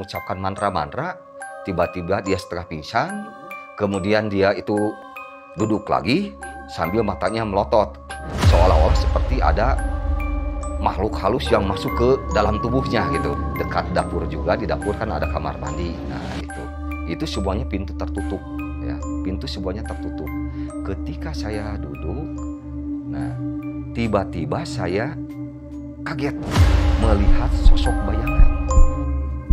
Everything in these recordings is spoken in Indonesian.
mengucapkan mantra-mantra, tiba-tiba dia setengah pingsan, kemudian dia itu duduk lagi sambil matanya melotot, seolah-olah seperti ada makhluk halus yang masuk ke dalam tubuhnya gitu. Dekat dapur juga, di dapur kan ada kamar mandi. Nah itu semuanya pintu tertutup, ya, pintu semuanya tertutup. Ketika saya duduk, nah tiba-tiba saya kaget melihat sosok bayangan,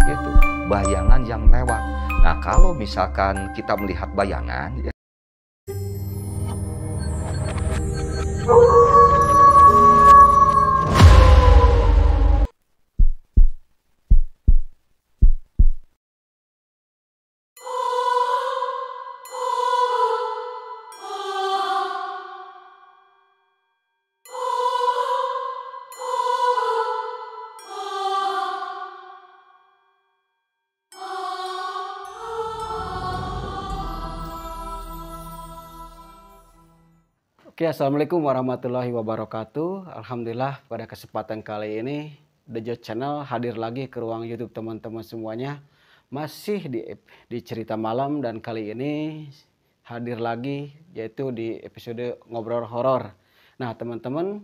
gitu, bayangan yang lewat. Nah kalau misalkan kita melihat bayangan, ya, Oke, assalamualaikum warahmatullahi wabarakatuh. Alhamdulillah pada kesempatan kali ini Dejo Channel hadir lagi ke ruang YouTube teman-teman semuanya. Masih di cerita malam, dan kali ini hadir lagi yaitu di episode ngobrol horor. Nah teman-teman,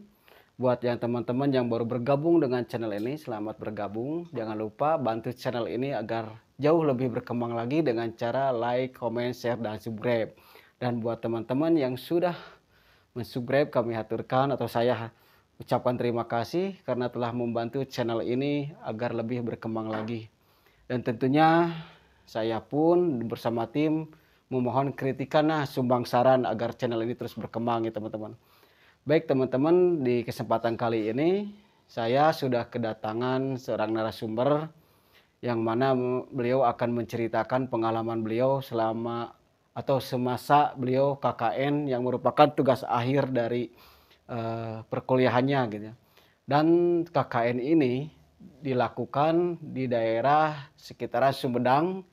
buat yang teman-teman yang baru bergabung dengan channel ini, selamat bergabung. Jangan lupa bantu channel ini agar jauh lebih berkembang lagi dengan cara like, comment, share, dan subscribe. Dan buat teman-teman yang sudah mensubscribe, kami haturkan atau saya ucapkan terima kasih karena telah membantu channel ini agar lebih berkembang lagi. Dan tentunya saya pun bersama tim memohon kritikan, sumbang saran agar channel ini terus berkembang ya teman-teman. Baik teman-teman, di kesempatan kali ini saya sudah kedatangan seorang narasumber yang mana beliau akan menceritakan pengalaman beliau selama atau semasa beliau KKN yang merupakan tugas akhir dari perkuliahannya gitu. Dan KKN ini dilakukan di daerah sekitaran Sumedang,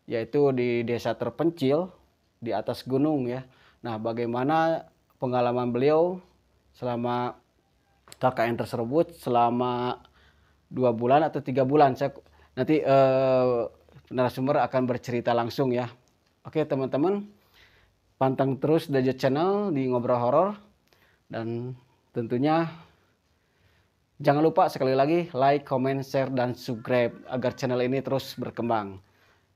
yaitu di desa terpencil di atas gunung ya. Nah, bagaimana pengalaman beliau selama KKN tersebut selama 2 bulan atau 3 bulan? Nanti narasumber akan bercerita langsung ya. Oke teman-teman, pantang terus Dejo Channel di Ngobrol Horor, dan tentunya jangan lupa sekali lagi like, comment, share, dan subscribe agar channel ini terus berkembang.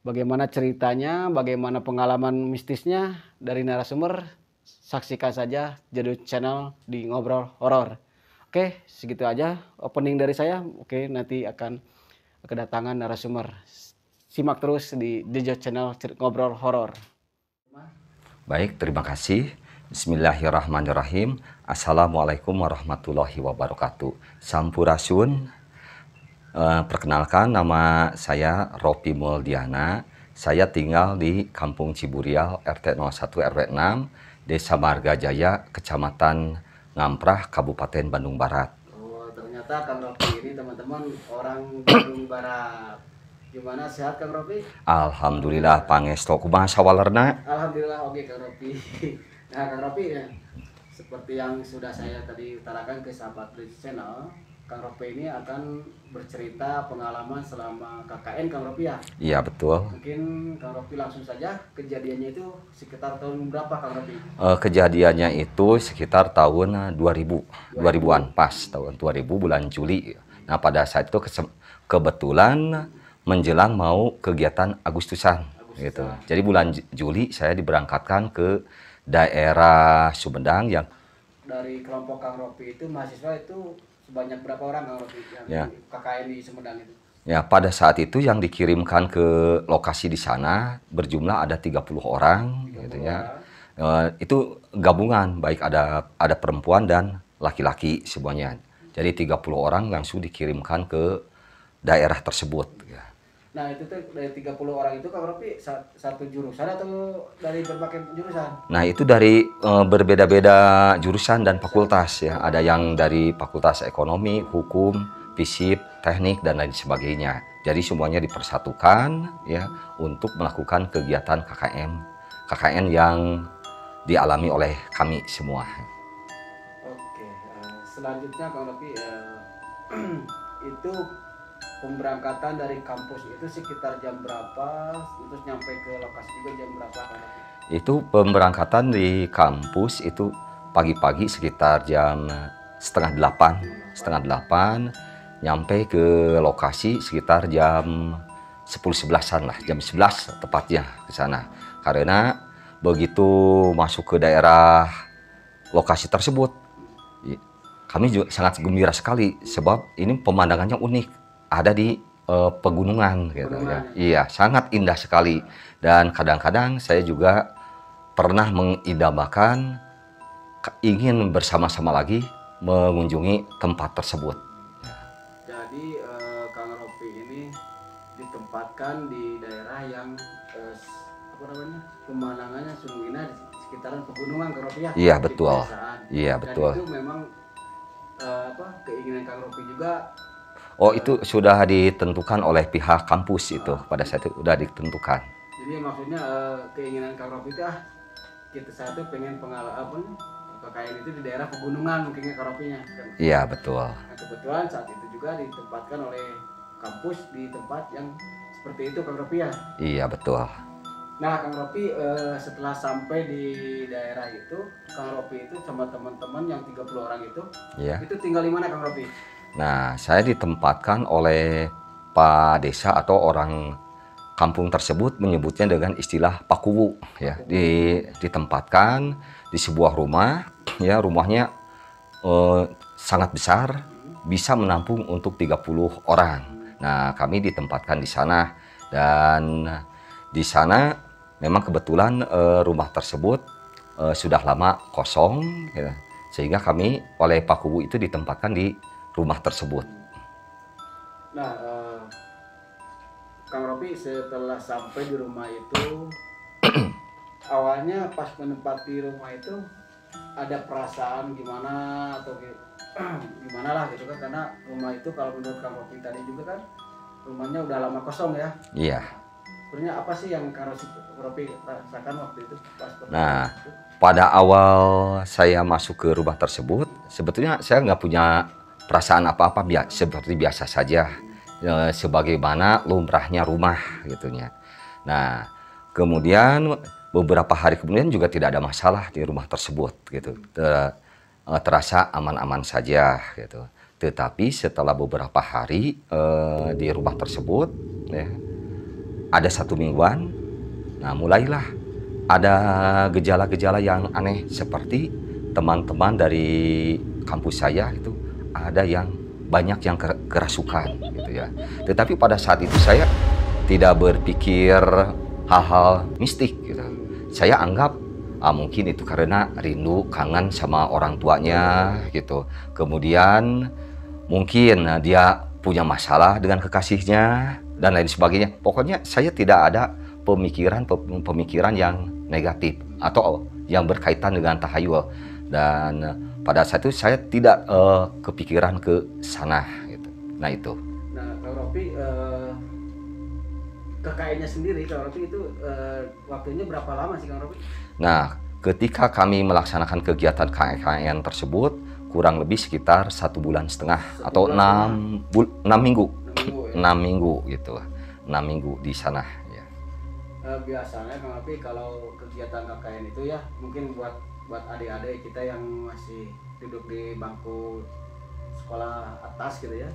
Bagaimana ceritanya, bagaimana pengalaman mistisnya dari narasumber, saksikan saja Dejo Channel di Ngobrol Horor. Oke, segitu aja opening dari saya. Oke, nanti akan kedatangan narasumber. Simak terus di Dejo Channel Ngobrol Horor. baik, terima kasih. Bismillahirrahmanirrahim. Assalamualaikum warahmatullahi wabarakatuh. Sampurasun. Perkenalkan, nama saya Ropi Muldiana. Saya tinggal di Kampung Ciburial, RT 01 RW 6, Desa Marga Jaya, Kecamatan Ngamprah, Kabupaten Bandung Barat. Oh, ternyata Kang Ropi ini teman-teman orang Bandung Barat. Gimana, sehat Kang Ropi? Alhamdulillah, pangesto kumaha sawalerna. Alhamdulillah, oke Kang Ropi. Nah Kang Ropi ya, seperti yang sudah saya tadi utarakan ke sahabat Dejo Channel, Kang Ropi ini akan bercerita pengalaman selama KKN Kang Ropi ya. Iya betul. Mungkin Kang Ropi langsung saja, kejadiannya itu sekitar tahun berapa Kang Ropi? Kejadiannya itu sekitar tahun 2000-an, pas tahun 2000 bulan Juli. Nah pada saat itu kebetulan menjelang mau kegiatan Agustusan gitu. Jadi bulan Juli saya diberangkatkan ke daerah Sumedang yang dari kelompok Kang Ropi itu mahasiswa itu sebanyak berapa orang Kang Ropi yang di KKN di Sumedang itu? Ya, pada saat itu yang dikirimkan ke lokasi di sana berjumlah ada 30 orang 30 gitu ya. orang. Itu gabungan, baik ada perempuan dan laki-laki semuanya. Jadi 30 orang langsung dikirimkan ke daerah tersebut ya. Nah itu tuh dari 30 orang itu Kang Ropi satu jurusan atau dari berbagai jurusan? Nah itu dari berbeda-beda jurusan dan fakultas ya. Ada yang dari fakultas ekonomi, hukum, fisip, teknik, dan lain sebagainya. Jadi semuanya dipersatukan ya untuk melakukan kegiatan KKN yang dialami oleh kami semua. Oke, selanjutnya Kang Ropi itu pemberangkatan dari kampus itu sekitar jam berapa, terus nyampe ke lokasi juga jam berapa Kang Ropi? Itu pemberangkatan di kampus itu pagi-pagi sekitar jam setengah delapan, nyampe ke lokasi sekitar jam 10-11an lah, jam 11 tepatnya ke sana. Karena begitu masuk ke daerah lokasi tersebut, kami juga sangat gembira sekali sebab ini pemandangannya unik, ada di pegunungan gitu ya. Iya, sangat indah sekali. Dan kadang-kadang saya juga pernah mengidamkan ingin bersama-sama lagi mengunjungi tempat tersebut. Jadi Kang Ropi ini ditempatkan di daerah yang apa namanya, pemandangannya sungguh indah di sekitaran pegunungan Kang Ropi ya. Iya betul. Iya Dan betul. itu memang keinginan Kang Ropi juga. Oh itu sudah ditentukan oleh pihak kampus itu, pada saat itu sudah ditentukan. Jadi maksudnya keinginan Kang Ropi itu kita satu pengen pengalaman KKN itu di daerah pegunungan mungkinnya Kang Ropinya kan? Iya betul. Nah, kebetulan saat itu juga ditempatkan oleh kampus di tempat yang seperti itu Kang Ropi ya. Iya betul. Nah Kang Ropi setelah sampai di daerah itu, Kang Ropi itu sama teman-teman yang 30 orang itu tinggal di mana Kang Ropi? Nah, saya ditempatkan oleh Pak Desa atau orang kampung tersebut menyebutnya dengan istilah Pakuwu ya. Ditempatkan di sebuah rumah ya, rumahnya sangat besar, bisa menampung untuk 30 orang. Nah, kami ditempatkan di sana dan di sana memang kebetulan rumah tersebut sudah lama kosong ya. Sehingga kami oleh Pakuwu itu ditempatkan di rumah tersebut. Nah, Kang Ropi setelah sampai di rumah itu, awalnya pas menempati rumah itu ada perasaan gimana atau gimana lah gitu kan, karena rumah itu kalau menurut Kang Ropi tadi juga kan rumahnya udah lama kosong ya. Iya. Sebenarnya apa sih yang Kang Ropi rasakan waktu itu pas Nah, pada awal saya masuk ke rumah tersebut, sebetulnya saya nggak punya perasaan apa-apa, seperti biasa saja, sebagaimana lumrahnya rumah gitunya. Nah, kemudian beberapa hari kemudian juga tidak ada masalah di rumah tersebut gitu, terasa aman-aman saja gitu. Tetapi setelah beberapa hari di rumah tersebut, ya, ada 1 mingguan, nah mulailah ada gejala-gejala yang aneh seperti teman-teman dari kampus saya itu ada yang banyak yang kerasukan gitu ya. Tetapi pada saat itu saya tidak berpikir hal-hal mistik gitu. Saya anggap mungkin itu karena rindu kangen sama orang tuanya gitu. Kemudian mungkin dia punya masalah dengan kekasihnya dan lain sebagainya. Pokoknya saya tidak ada pemikiran yang negatif atau yang berkaitan dengan tahayul. Dan pada saat itu saya tidak kepikiran ke sana gitu. Nah itu. Nah, Kang Ropi KKN-nya sendiri, Kang Ropi itu waktunya berapa lama sih Kang Ropi? Nah, ketika kami melaksanakan kegiatan KKN tersebut kurang lebih sekitar 1,5 bulan atau 6 minggu. 6 minggu gitu. 6 minggu di sana ya. Biasanya Kang Ropi kalau kegiatan KKN itu ya mungkin buat adik-adik kita yang masih duduk di bangku sekolah atas gitu ya,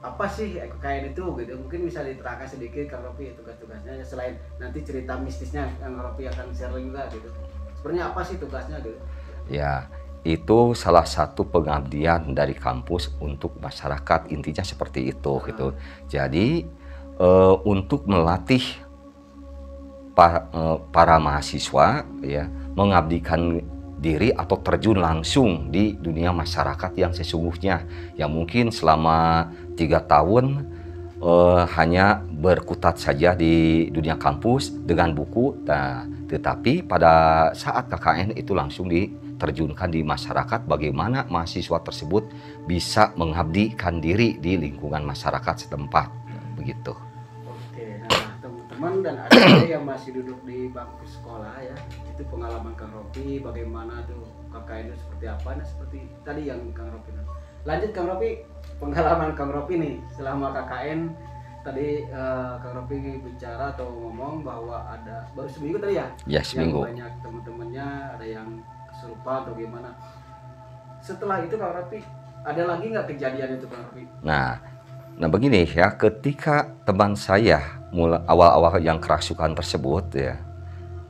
apa sih KKN itu gitu, mungkin bisa diterangkan sedikit Kang Ropi tugas-tugasnya selain nanti cerita mistisnya Kang Ropi akan share juga gitu, sebenarnya apa sih tugasnya gitu ya. Itu salah satu pengabdian dari kampus untuk masyarakat, intinya seperti itu gitu. Jadi untuk melatih para mahasiswa ya mengabdikan diri atau terjun langsung di dunia masyarakat yang sesungguhnya, yang mungkin selama 3 tahun hanya berkutat saja di dunia kampus dengan buku. Nah, tetapi pada saat KKN itu langsung diterjunkan di masyarakat, bagaimana mahasiswa tersebut bisa mengabdikan diri di lingkungan masyarakat setempat begitu. Oke, nah teman-teman dan adik-adik yang masih duduk di bangku sekolah ya, itu pengalaman Kang Ropi bagaimana tuh KKN itu seperti apa, nah seperti tadi yang Kang Ropi lanjut Kang Ropi pengalaman Kang Ropi nih selama KKN. Tadi Kang Ropi bicara atau ngomong bahwa ada baru seminggu tadi ya? Ya, seminggu. Yang banyak teman-temannya ada yang kesurupan atau gimana. Setelah itu Kang Ropi ada lagi nggak kejadian itu Kang Ropi? Nah begini ya, ketika teman saya mulai awal-awal yang kerasukan tersebut ya,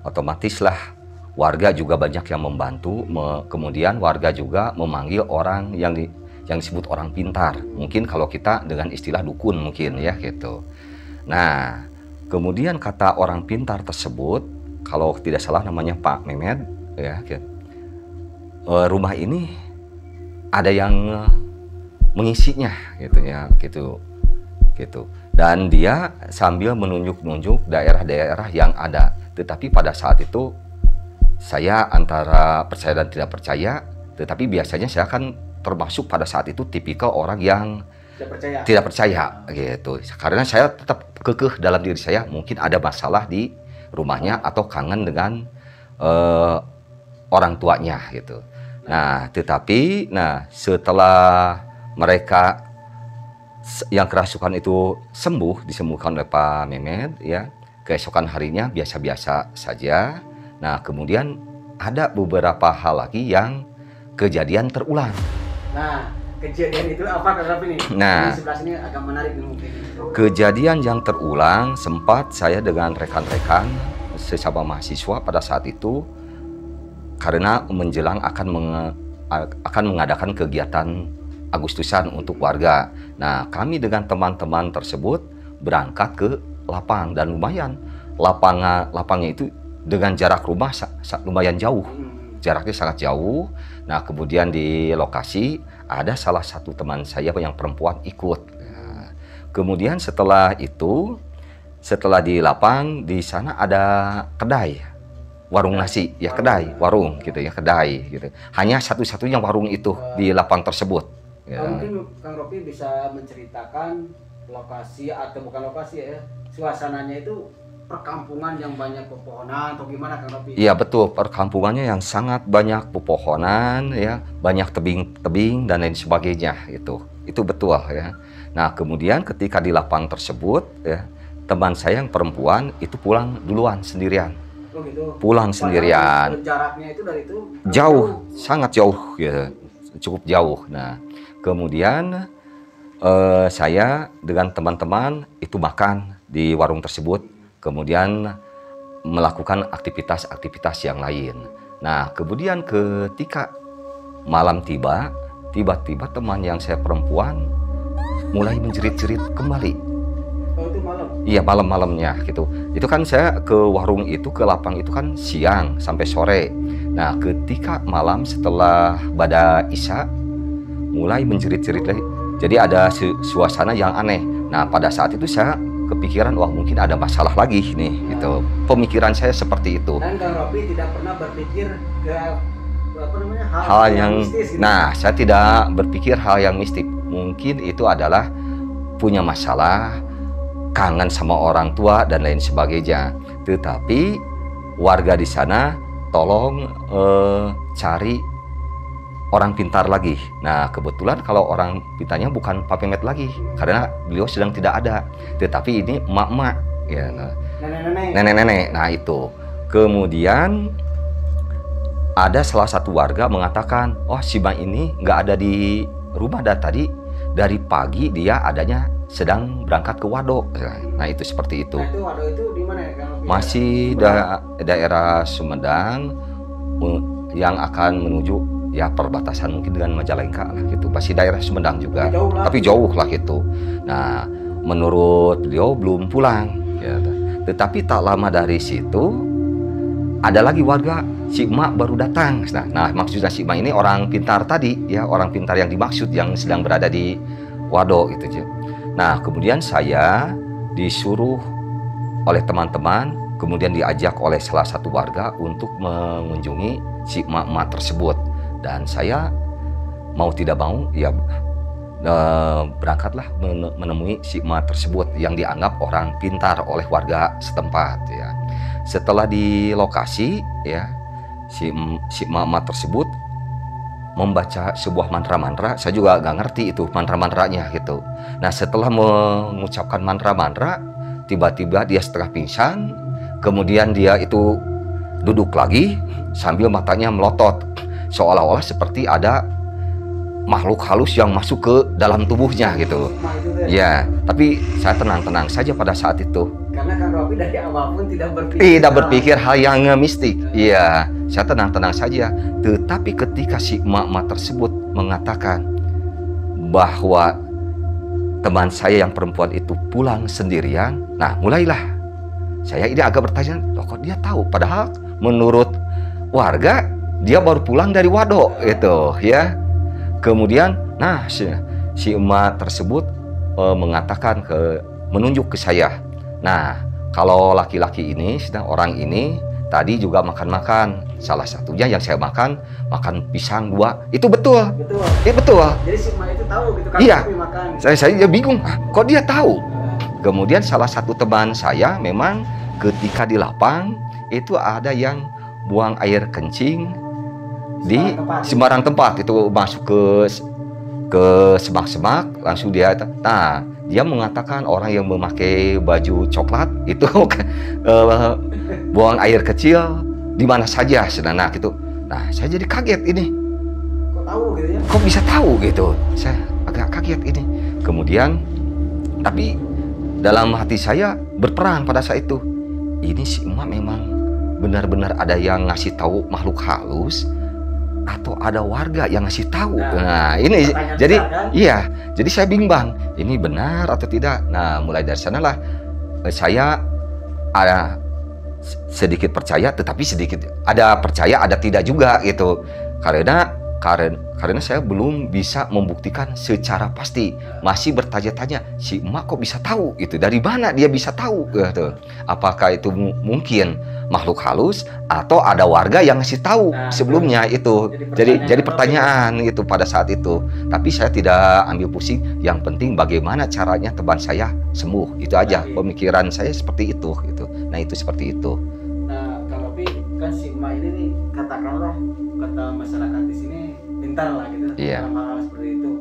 otomatislah warga juga banyak yang membantu. Kemudian warga juga memanggil orang yang disebut orang pintar. Mungkin kalau kita dengan istilah dukun mungkin ya gitu. Nah, kemudian kata orang pintar tersebut, kalau tidak salah namanya Pak Mehmet ya, gitu. Rumah ini ada yang mengisinya gitu ya, gitu. Dan dia sambil menunjuk-nunjuk daerah-daerah yang ada. Tetapi pada saat itu saya antara percaya dan tidak percaya. Tetapi biasanya saya kan termasuk pada saat itu tipikal orang yang tidak percaya gitu, karena saya tetap kekeh dalam diri saya mungkin ada masalah di rumahnya atau kangen dengan orang tuanya gitu. Nah tetapi setelah mereka yang kerasukan itu disembuhkan oleh Pak Mehmet ya, keesokan harinya biasa-biasa saja. Nah kemudian ada beberapa hal lagi yang kejadian terulang. Nah, kejadian itu apa Kang Ropi nih? Nah, di sebelah sini agak menarik nih mungkin. Kejadian yang terulang sempat saya dengan rekan-rekan sesama mahasiswa pada saat itu karena menjelang akan mengadakan kegiatan Agustusan untuk warga. Nah, kami dengan teman-teman tersebut berangkat ke lapang dan lumayan lapangnya itu dengan jarak rumah lumayan jauh. Jaraknya sangat jauh. Nah kemudian di lokasi ada salah satu teman saya yang perempuan ikut. Nah, kemudian setelah itu, setelah di lapang di sana ada kedai, warung nasi ya, kedai, warung gitu ya, kedai gitu. Hanya satu-satunya warung itu di lapang tersebut. Ya. Mungkin Kang Ropi bisa menceritakan lokasi atau bukan lokasi ya, suasananya itu perkampungan yang banyak pepohonan atau gimana Kang Ropi? Iya betul, perkampungannya yang sangat banyak pepohonan ya, banyak tebing-tebing dan lain sebagainya itu betul ya. Nah kemudian ketika di lapang tersebut ya, teman saya yang perempuan itu pulang duluan sendirian. Oh gitu. Pulang sendirian. Jaraknya itu dari itu jauh, sangat jauh ya, cukup jauh. Nah kemudian saya dengan teman-teman itu makan di warung tersebut. Kemudian melakukan aktivitas-aktivitas yang lain. Nah, kemudian ketika malam tiba-tiba teman yang saya perempuan mulai menjerit-jerit kembali. Oh, itu malam? Iya, malam-malamnya gitu. Itu kan saya ke warung itu, ke lapang itu kan siang sampai sore. Nah, ketika malam setelah bada Isya mulai menjerit-jerit lagi. Jadi ada suasana yang aneh. Nah, pada saat itu saya kepikiran, wah mungkin ada masalah lagi nih gitu. Pemikiran saya seperti itu. Dan Kang Ropi tidak pernah berpikir ke hal yang mistis, gitu. Nah, saya tidak berpikir hal yang mistik. Mungkin itu adalah punya masalah, kangen sama orang tua dan lain sebagainya. Tetapi warga di sana tolong cari orang pintar lagi. Nah kebetulan kalau orang pintarnya bukan Pak Mehmet lagi karena beliau sedang tidak ada, tetapi ini emak-emak ya, nenek-nenek. Nah itu kemudian ada salah satu warga mengatakan, oh si Bang ini nggak ada di rumah dari pagi dia adanya sedang berangkat ke Wado. Nah itu seperti itu. Nah itu Wado itu di mana ya Kang Ropi? Masih daerah Sumedang yang akan menuju ya perbatasan mungkin dengan Majalengka lah gitu, masih daerah Sumedang juga, tapi jauh lah gitu. Nah menurut beliau belum pulang ya. Tetapi tak lama dari situ ada lagi warga, si emak baru datang. Nah maksudnya si emak ini orang pintar tadi ya, orang pintar yang dimaksud yang sedang berada di Wado gitu aja. Nah kemudian saya disuruh oleh teman-teman, kemudian diajak oleh salah satu warga untuk mengunjungi si emak-emak tersebut. Dan saya mau tidak mau ya berangkatlah menemui si emak tersebut yang dianggap orang pintar oleh warga setempat ya. Setelah di lokasi ya, si emak-emak tersebut membaca sebuah mantra-mantra. Saya juga nggak ngerti itu mantra-mantranya gitu. Nah setelah mengucapkan mantra-mantra, tiba-tiba dia setengah pingsan, kemudian dia itu duduk lagi sambil matanya melotot, seolah-olah seperti ada makhluk halus yang masuk ke dalam tubuhnya gitu. Ya, tapi saya tenang-tenang saja pada saat itu. Karena Kang Robi dari awal pun tidak berpikir hal yang mistik. Iya, saya tenang-tenang saja. Tetapi ketika si emak-emak tersebut mengatakan bahwa teman saya yang perempuan itu pulang sendirian, nah mulailah saya ini agak bertanya, loh kok dia tahu? Padahal menurut warga dia baru pulang dari wadok itu, ya. Kemudian, nah si emak tersebut mengatakan menunjuk ke saya. Nah, kalau laki-laki ini, sedang orang ini tadi juga makan-makan. Salah satunya yang saya makan pisang 2. Itu betul. Betul. Betul. Jadi si emak itu tahu gitu kan? Iya. Makan. Saya bingung, kok dia tahu? Kemudian salah satu teman saya memang ketika di lapang itu ada yang buang air kencing di sembarang tempat itu masuk ke semak-semak, langsung dia mengatakan orang yang memakai baju coklat itu buang air kecil di mana saja sedana gitu. Nah saya jadi kaget ini, kok tahu gitu ya? Kok bisa tahu gitu? Saya agak kaget ini. Kemudian tapi dalam hati saya berperang pada saat itu, ini si emak memang benar-benar ada yang ngasih tahu makhluk halus atau ada warga yang ngasih tahu. Nah ini jadi kan? Iya, jadi saya bimbang ini benar atau tidak. Nah mulai dari sanalah saya ada sedikit percaya, tetapi sedikit ada percaya ada tidak juga gitu, karena saya belum bisa membuktikan secara pasti, masih bertanya-tanya si emak kok bisa tahu itu, dari mana dia bisa tahu gitu. Apakah itu mungkin makhluk halus atau ada warga yang ngasih tahu sebelumnya itu. Jadi pertanyaan itu pada saat itu. Tapi saya tidak ambil pusing, yang penting bagaimana caranya teman saya sembuh. Itu aja pemikiran saya seperti itu gitu. Nah itu seperti itu. Nah kalau kan si emak ini nih, katakanlah kata masyarakat di sini pintar lah gitu, dalam hal seperti itu.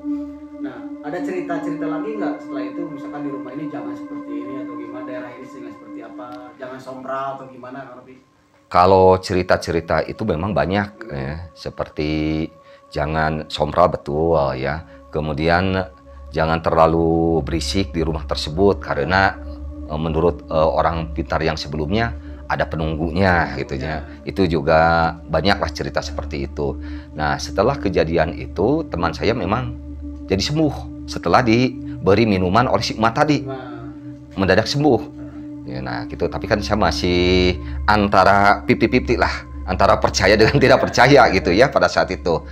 Nah ada cerita-cerita lagi nggak setelah itu, misalkan di rumah ini jangan seperti ini atau gimana, daerah ini sehingga seperti apa, jangan sombral atau gimana? Kalau cerita-cerita itu memang banyak ya, seperti jangan sombral, betul ya. Kemudian jangan terlalu berisik di rumah tersebut karena menurut orang pintar yang sebelumnya ada penunggunya gitu ya. Itu juga banyaklah cerita seperti itu. Nah setelah kejadian itu teman saya memang jadi sembuh setelah diberi minuman oleh si emak tadi, mendadak sembuh ya. Nah gitu, tapi kan saya masih antara 50-50 lah, antara percaya dengan tidak percaya gitu ya pada saat itu.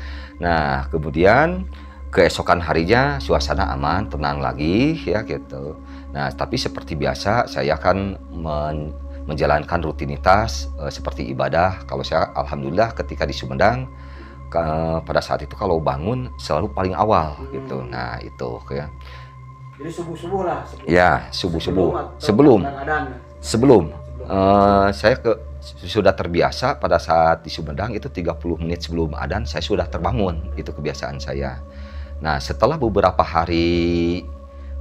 Nah kemudian keesokan harinya suasana aman, tenang lagi ya gitu. Nah tapi seperti biasa saya akan menjalankan rutinitas seperti ibadah. Kalau saya alhamdulillah ketika di Sumedang pada saat itu kalau bangun selalu paling awal gitu. Nah itu ya. Jadi subuh-subuh lah. Ya subuh-subuh. Sebelum saya sudah terbiasa pada saat di Sumedang itu 30 menit sebelum adzan saya sudah terbangun. Itu kebiasaan saya. Nah setelah beberapa hari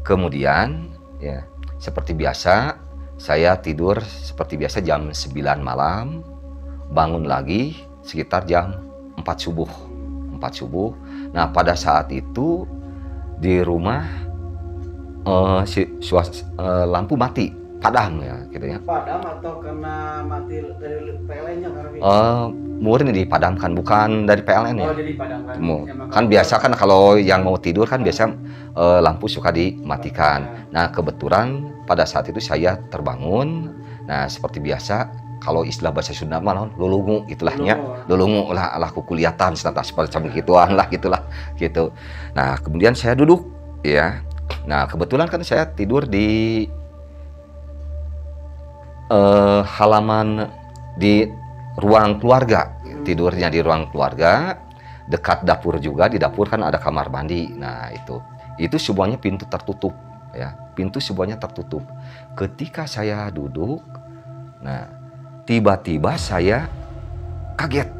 kemudian ya seperti biasa saya tidur seperti biasa jam 9 malam, bangun lagi sekitar jam 4 subuh. Nah pada saat itu di rumah lampu mati, padam ya gitu ya. Padam atau kena mati dari PLN-nya? Murni dipadamkan, bukan dari PLN ya. Oh jadi dipadamkan. Kan biasa kan kalau yang mau tidur kan biasa lampu suka dimatikan. Nah kebetulan pada saat itu saya terbangun. Nah seperti biasa kalau istilah bahasa Sunda mah lulungu itulahnya, lulungu lah kukuliatan semacam gituan lah gitulah gitu. Nah kemudian saya duduk ya. Nah kebetulan kan saya tidur di halaman di ruang keluarga, tidurnya di ruang keluarga, dekat dapur juga. Di dapur kan ada kamar mandi. Nah itu semuanya pintu tertutup ya, pintu semuanya tertutup. Ketika saya duduk, nah tiba-tiba saya kaget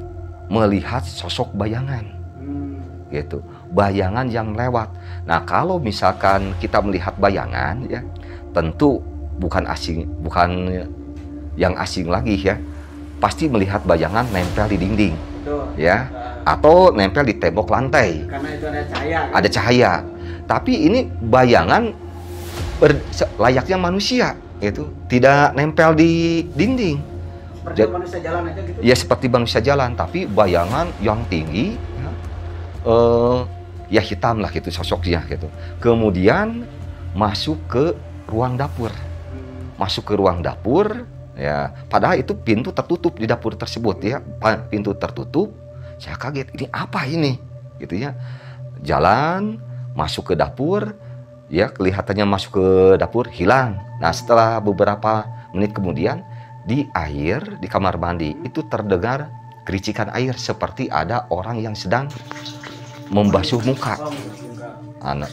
melihat sosok bayangan gitu. Bayangan yang lewat. Nah, kalau misalkan kita melihat bayangan ya, tentu bukan yang asing lagi ya. Pasti melihat bayangan nempel di dinding. Betul. Ya, atau nempel di tembok lantai. Karena itu ada cahaya. Kan? Ada cahaya. Tapi ini bayangan layaknya manusia itu, tidak nempel di dinding. Seperti manusia jalan aja gitu. Ya, seperti manusia jalan, tapi bayangan yang tinggi ya, ya hitam lah gitu sosoknya gitu. Kemudian masuk ke ruang dapur. Masuk ke ruang dapur ya, padahal itu pintu tertutup di dapur tersebut ya. Pintu tertutup. Saya kaget, ini apa ini? Gitu ya. Jalan masuk ke dapur, ya kelihatannya masuk ke dapur, hilang. Nah, setelah beberapa menit kemudian di air di kamar mandi itu terdengar kericikan air seperti ada orang yang sedang membasuh muka.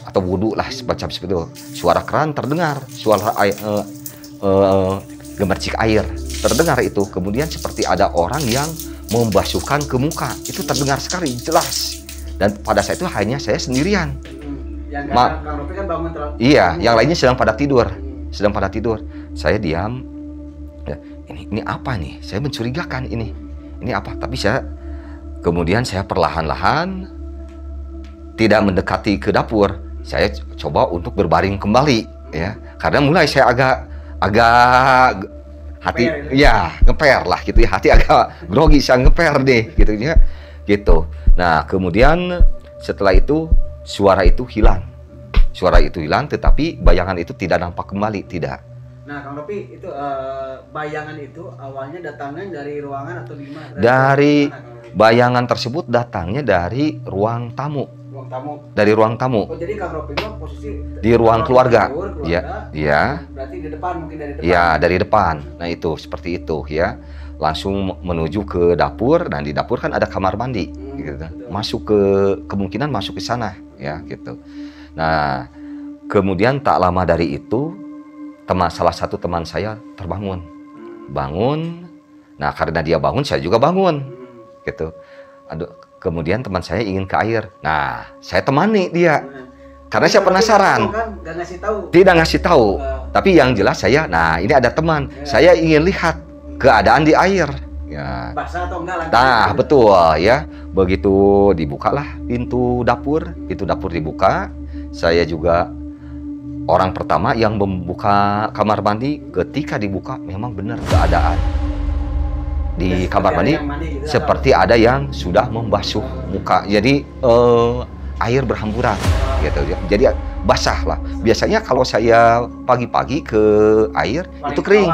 Atau wudhu lah semacam seperti itu. Suara keran terdengar, suara air, gemercik air terdengar itu. Kemudian seperti ada orang yang membasuhkan ke muka, itu terdengar sekali jelas. Dan pada saat itu hanya saya sendirian. Yang Kang Ropi kan bangun terlalu. Iya, yang lainnya sedang pada tidur. Sedang pada tidur. Saya diam. Ya, ini apa nih? Saya mencurigakan ini. Ini apa? Tapi kemudian saya perlahan-lahan tidak mendekati ke dapur. Saya coba untuk berbaring kembali ya. Karena mulai saya agak hati ya ngeper lah gitu ya, hati agak grogi, saya ngeper deh gitu ya gitu. Nah, kemudian setelah itu suara itu hilang, tetapi bayangan itu tidak nampak kembali, tidak. Nah, Kang Ropi, itu bayangan itu awalnya datangnya dari ruangan atau di mana? Bayangan tersebut datangnya dari ruang tamu. Dari ruang tamu. Oh, jadi Kang Ropi posisi di ruang keluarga. Ya. Berarti di depan, mungkin dari depan. Ya, dari depan. Nah, itu seperti itu ya. Langsung menuju ke dapur, dan di dapur kan ada kamar mandi gitu. Betul. Kemungkinan masuk ke sana ya gitu. Nah, kemudian tak lama dari itu salah satu teman saya terbangun. Bangun. Nah, karena dia bangun, saya juga bangun. Gitu. Kemudian teman saya ingin ke air. Nah, saya temani dia. Karena saya penasaran. Tidak ngasih tahu. Tapi yang jelas nah ini ada teman. Saya ingin lihat keadaan di air. Ya. Basah atau enggak? Nah, betul ya. Begitu dibukalah pintu dapur dibuka. Saya juga orang pertama yang membuka kamar mandi. Ketika dibuka, memang benar keadaan di kamar mandi gitu, seperti ada yang sudah membasuh muka. Jadi air berhamburan gitu. Jadi basah lah. Biasanya kalau saya pagi-pagi ke air paling itu kering.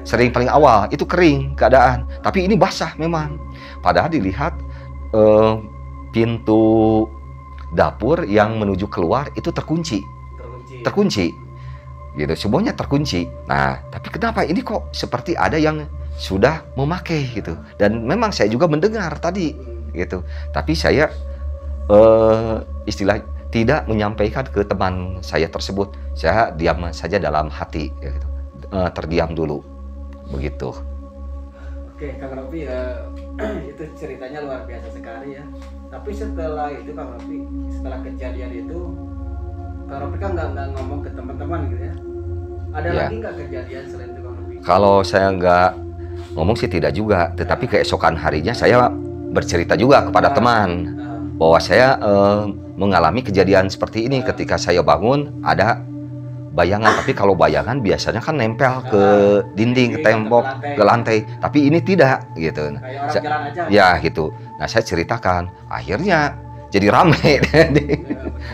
Sering paling awal itu kering keadaan. Tapi ini basah memang. Padahal dilihat pintu dapur yang menuju keluar itu terkunci. Gitu, semuanya terkunci. Nah, tapi kenapa ini kok seperti ada yang sudah memakai gitu. Dan memang saya juga mendengar tadi gitu. Tapi saya istilah tidak menyampaikan ke teman saya tersebut. Saya diam saja dalam hati gitu. Terdiam dulu begitu. Oke, Kang Ropi, itu ceritanya luar biasa sekali ya. Tapi setelah itu Kang Ropi, setelah kejadian itu Kang Ropi kan nggak ngomong ke teman-teman gitu ya. Ada lagi nggak kejadian selain itu Kang Ropi? Kalau saya nggak ngomong sih tidak juga, tetapi keesokan harinya saya bercerita juga kepada teman bahwa saya mengalami kejadian seperti ini. Ketika saya bangun ada bayangan, tapi kalau bayangan biasanya kan nempel ke dinding, ke tembok, ke lantai, tapi ini tidak gitu. Kayak orang jalan aja. Ya gitu. Nah, saya ceritakan, akhirnya jadi rame.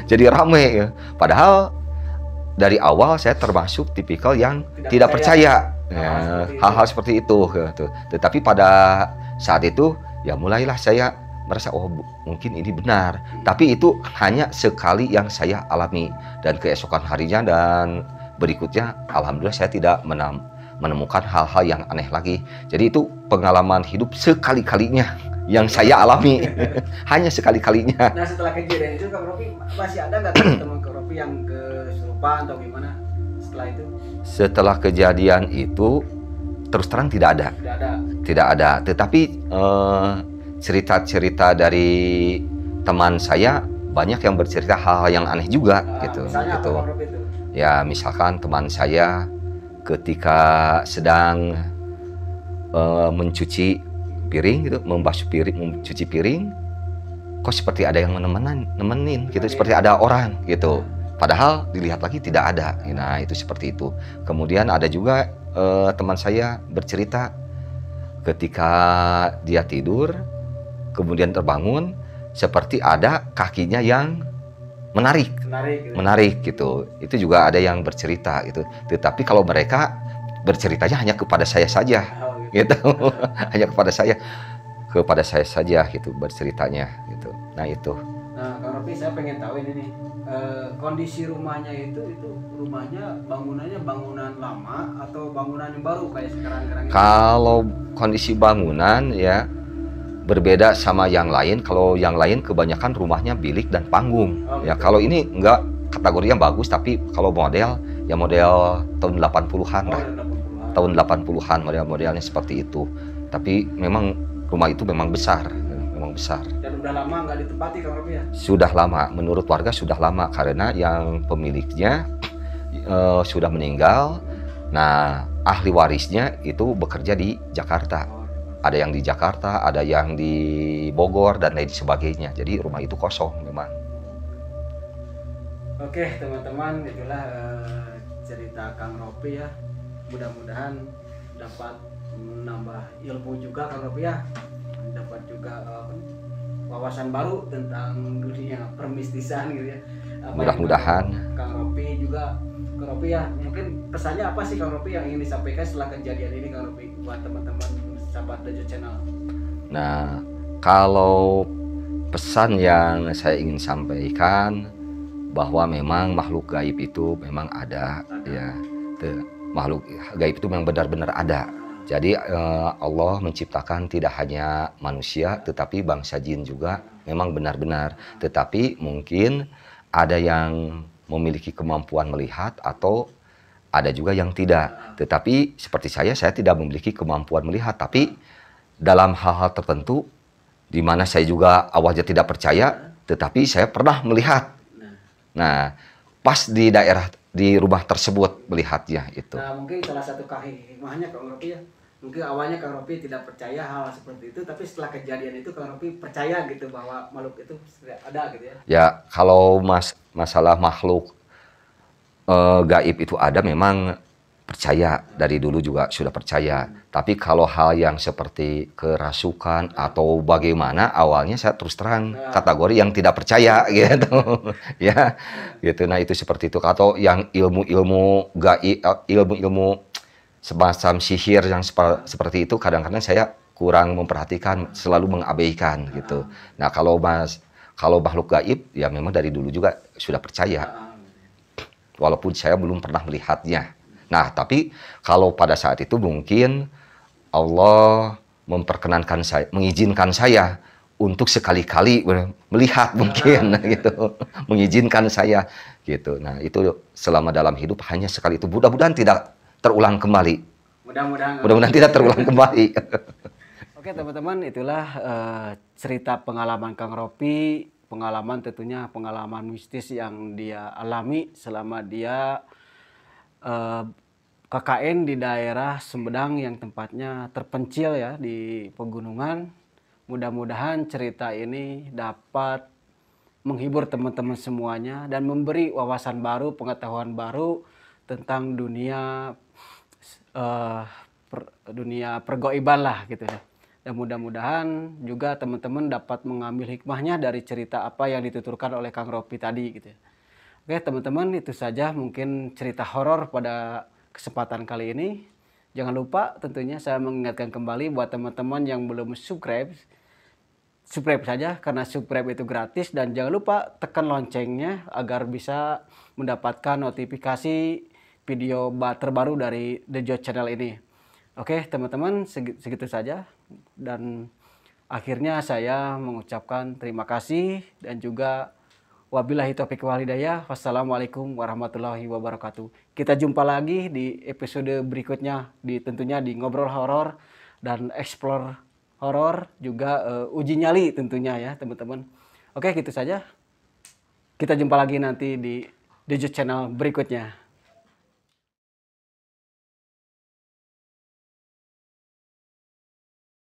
Jadi rame ya. Padahal dari awal saya termasuk tipikal yang tidak percaya hal-hal seperti itu gitu. Tetapi pada saat itu ya mulailah saya merasa mungkin ini benar. Tapi itu hanya sekali yang saya alami, dan keesokan harinya dan berikutnya alhamdulillah saya tidak menemukan hal-hal yang aneh lagi. Jadi itu pengalaman hidup sekali-kalinya yang saya alami. Hanya sekali-kalinya. Nah, setelah kejadian itu Kang Ropi masih ada nggak teman Kang Ropi yang kesurupan atau gimana setelah itu? Setelah kejadian itu terus terang tidak ada. Tetapi cerita-cerita dari teman saya banyak yang bercerita hal-hal yang aneh juga gitu. Misalnya Gitu. apa Kang Ropi itu? Ya misalkan teman saya ketika sedang mencuci piring gitu, membasuh piring, mencuci piring, kok seperti ada yang nemenin gitu, seperti ada orang gitu. Padahal dilihat lagi tidak ada. Nah itu seperti itu. Kemudian ada juga teman saya bercerita ketika dia tidur, kemudian terbangun, seperti ada kakinya yang menarik gitu. Itu juga ada yang bercerita gitu. Tetapi kalau mereka berceritanya hanya kepada saya saja, gitu. Hanya kepada saya saja gitu berceritanya gitu. Nah itu. Nah, Kang Ropi, saya pengen tahu ini nih, kondisi rumahnya itu rumahnya bangunannya bangunan lama atau bangunan yang baru kayak sekarang ini? Kalau kondisi bangunan ya berbeda sama yang lain. Kalau yang lain kebanyakan rumahnya bilik dan panggung. Ya kalau ini enggak, kategorinya bagus, tapi kalau model ya model tahun 80-an lah. Tahun 80-an model-modelnya seperti itu. Tapi memang rumah itu memang besar. Dan udah lama nggak ditempati Kang Ropi ya? Sudah lama, menurut warga sudah lama karena yang pemiliknya sudah meninggal. Nah, ahli warisnya itu bekerja di Jakarta. Ada yang di Jakarta, ada yang di Bogor dan lain sebagainya. Jadi rumah itu kosong memang. Oke teman-teman, itulah cerita Kang Ropi ya. Mudah-mudahan dapat menambah ilmu juga Kang Ropi ya. Dapat juga wawasan baru tentang dunia permistisan gitu ya. Mudah-mudahan Kang Ropi juga, Kang Ropi ya, mungkin pesannya apa sih Kang Ropi yang ingin disampaikan setelah kejadian ini Kang Ropi buat teman-teman sahabat Dejo Channel? Nah, kalau pesan yang saya ingin sampaikan bahwa memang makhluk gaib itu memang ada. Ya. Makhluk gaib itu memang benar-benar ada. Jadi Allah menciptakan tidak hanya manusia, tetapi bangsa jin juga memang benar-benar. Tetapi mungkin ada yang memiliki kemampuan melihat atau ada juga yang tidak. Tetapi seperti saya tidak memiliki kemampuan melihat. Tapi dalam hal-hal tertentu, di mana saya juga awalnya tidak percaya, tetapi saya pernah melihat. Nah, pas di rumah tersebut melihatnya itu. Nah, mungkin salah satu hikmahnya Kang Ropi ya. Mungkin awalnya Kang Ropi tidak percaya hal seperti itu, tapi setelah kejadian itu Kang Ropi percaya gitu bahwa makhluk itu ada gitu ya. Ya, kalau masalah makhluk gaib itu ada, memang percaya, dari dulu juga sudah percaya. Tapi kalau hal yang seperti kerasukan atau bagaimana, awalnya saya terus terang kategori yang tidak percaya gitu. Ya, gitu. Nah, itu seperti itu. Atau yang ilmu-ilmu gaib, ilmu-ilmu semacam sihir yang seperti itu, kadang-kadang saya kurang memperhatikan, selalu mengabaikan gitu. Nah, kalau makhluk gaib ya memang dari dulu juga sudah percaya. Walaupun saya belum pernah melihatnya. Nah, tapi kalau pada saat itu mungkin Allah memperkenankan saya, mengizinkan saya untuk sekali-kali melihat mungkin gitu. Mengizinkan saya gitu. Nah, itu selama dalam hidup hanya sekali itu. Mudah-mudahan tidak terulang kembali. Mudah-mudahan tidak terulang kembali. Oke teman-teman, itulah cerita pengalaman Kang Ropi, pengalaman tentunya pengalaman mistis yang dia alami selama dia KKN di daerah Sumedang yang tempatnya terpencil ya di pegunungan. Mudah-mudahan cerita ini dapat menghibur teman-teman semuanya dan memberi wawasan baru, pengetahuan baru tentang dunia pergoiban lah gitu ya. Dan mudah-mudahan juga teman-teman dapat mengambil hikmahnya dari cerita apa yang dituturkan oleh Kang Ropi tadi gitu ya. Oke teman-teman, itu saja mungkin cerita horor pada kesempatan kali ini. Jangan lupa tentunya saya mengingatkan kembali buat teman-teman yang belum subscribe saja karena subscribe itu gratis, dan jangan lupa tekan loncengnya agar bisa mendapatkan notifikasi video terbaru dari Dejo Channel ini. Oke teman-teman, segitu saja, dan akhirnya saya mengucapkan terima kasih dan juga wabillahi taufiq wal hidayah. Wassalamualaikum warahmatullahi wabarakatuh. Kita jumpa lagi di episode berikutnya, tentunya di ngobrol horor dan explore horor, juga uji nyali tentunya ya teman-teman. Oke, gitu saja. Kita jumpa lagi nanti di Dejo Channel berikutnya.